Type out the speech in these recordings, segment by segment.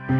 संविधान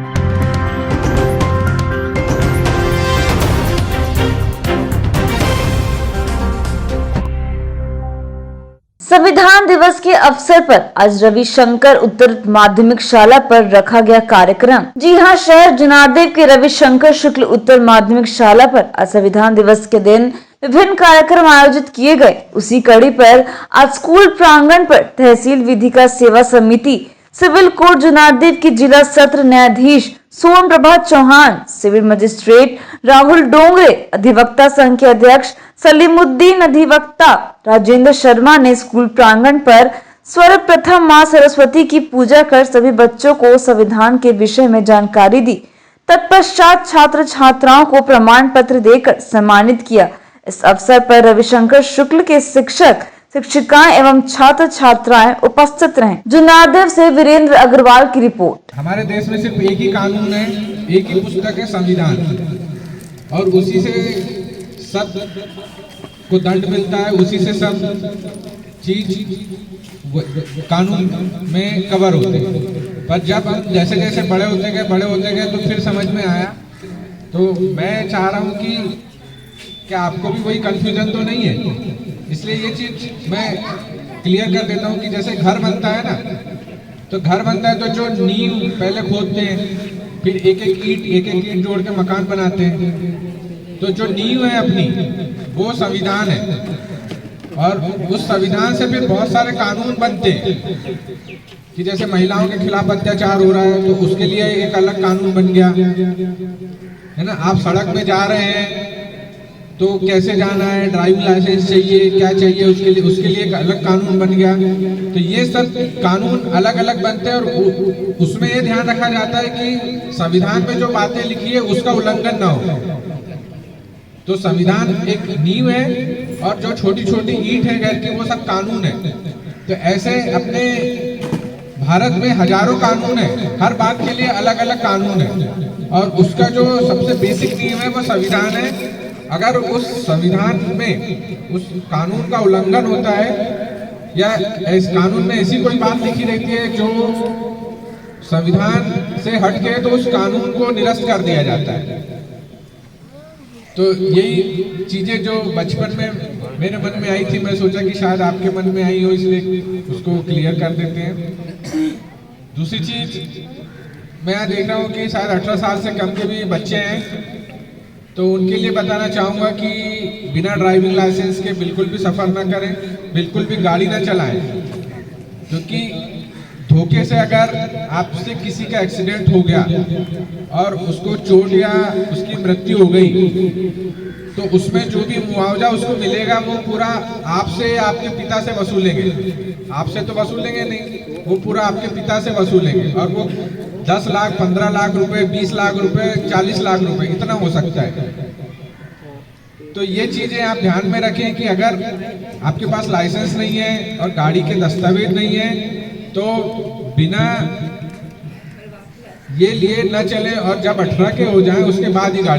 दिवस के अवसर पर आज रविशंकर उत्तर माध्यमिक शाला पर रखा गया कार्यक्रम। जी हां, शहर जनार्देव के रविशंकर शुक्ल उत्तर माध्यमिक शाला पर आज संविधान दिवस के दिन विभिन्न कार्यक्रम आयोजित किए गए। उसी कड़ी पर आज स्कूल प्रांगण पर तहसील विधिका सेवा समिति, सिविल कोर्ट जनार्देव की जिला सत्र न्यायाधीश सोम प्रभा चौहान, सिविल मजिस्ट्रेट राहुल डोंगरे, अधिवक्ता संघ के अध्यक्ष सलीमुद्दीन, अधिवक्ता राजेंद्र शर्मा ने स्कूल प्रांगण पर सर्वप्रथम मां सरस्वती की पूजा कर सभी बच्चों को संविधान के विषय में जानकारी दी। तत्पश्चात छात्र छात्राओं को प्रमाण पत्र देकर सम्मानित किया। इस अवसर पर रविशंकर शुक्ल के शिक्षक, शिक्षिकाएं एवं छात्र छात्राएं उपस्थित रहे। जनार्देव से वीरेंद्र अग्रवाल की रिपोर्ट। हमारे देश में सिर्फ एक ही कानून है, एक ही पुस्तक है, संविधान, और उसी से सब को दंड मिलता है, उसी से सब चीज कानून में कवर होते हैं। पर जब हम जैसे जैसे बड़े होते गए तो फिर समझ में आया। तो मैं चाह रहा हूँ कि क्या आपको भी कोई कंफ्यूजन तो नहीं है, इसलिए ये चीज मैं क्लियर कर देता हूँ कि जैसे घर बनता है ना, तो घर बनता है तो जो नींव पहले खोदते हैं, फिर एक एक ईंट जोड़ के मकान बनाते हैं। तो जो नींव है अपनी, वो संविधान है, और उस संविधान से फिर बहुत सारे कानून बनते हैं कि जैसे महिलाओं के खिलाफ अत्याचार हो रहा है तो उसके लिए एक अलग कानून बन गया है ना। आप सड़क में जा रहे हैं तो कैसे जाना है, ड्राइविंग लाइसेंस चाहिए, क्या चाहिए, उसके लिए एक अलग कानून बन गया। तो ये सब कानून अलग अलग बनते हैं, और उसमें ये ध्यान रखा जाता है कि संविधान में जो बातें लिखी है उसका उल्लंघन ना हो। तो संविधान एक नींव है, और जो छोटी छोटी ईंट है घर की, वो सब कानून है। तो ऐसे अपने भारत में हजारों कानून है, हर बात के लिए अलग अलग कानून है, और उसका जो सबसे बेसिक नींव है वो संविधान है। अगर उस संविधान में उस कानून का उल्लंघन होता है, या इस कानून में ऐसी कोई बात लिखी रहती है जो संविधान से हट के, तो उस कानून को निरस्त कर दिया जाता है। तो यही चीजें जो बचपन में मेरे मन में आई थी, मैं सोचा कि शायद आपके मन में आई हो, इसलिए उसको क्लियर कर देते हैं। दूसरी चीज मैं यहाँ देख रहा हूँ कि शायद 18 साल से कम के भी बच्चे हैं, तो उनके लिए बताना चाहूँगा कि बिना ड्राइविंग लाइसेंस के बिल्कुल भी सफ़र ना करें, बिल्कुल भी गाड़ी ना चलाएं, क्योंकि धोखे से अगर आपसे किसी का एक्सीडेंट हो गया और उसको चोट या उसकी मृत्यु हो गई, तो उसमें जो भी मुआवजा उसको मिलेगा वो पूरा आपसे, आपके पिता से वसूलेंगे। आपसे तो वसूलेंगे नहीं, वो पूरा आपके पिता से वसूलेंगे, और वो 10 लाख, 15 लाख रुपए, 20 लाख रुपए, 40 लाख रुपए, इतना हो सकता है। तो ये चीजें आप ध्यान में रखें कि अगर आपके पास लाइसेंस नहीं है और गाड़ी के दस्तावेज नहीं है, तो बिना ये लिए न चले, और जब 18 के हो जाएं उसके बाद ही गाड़ी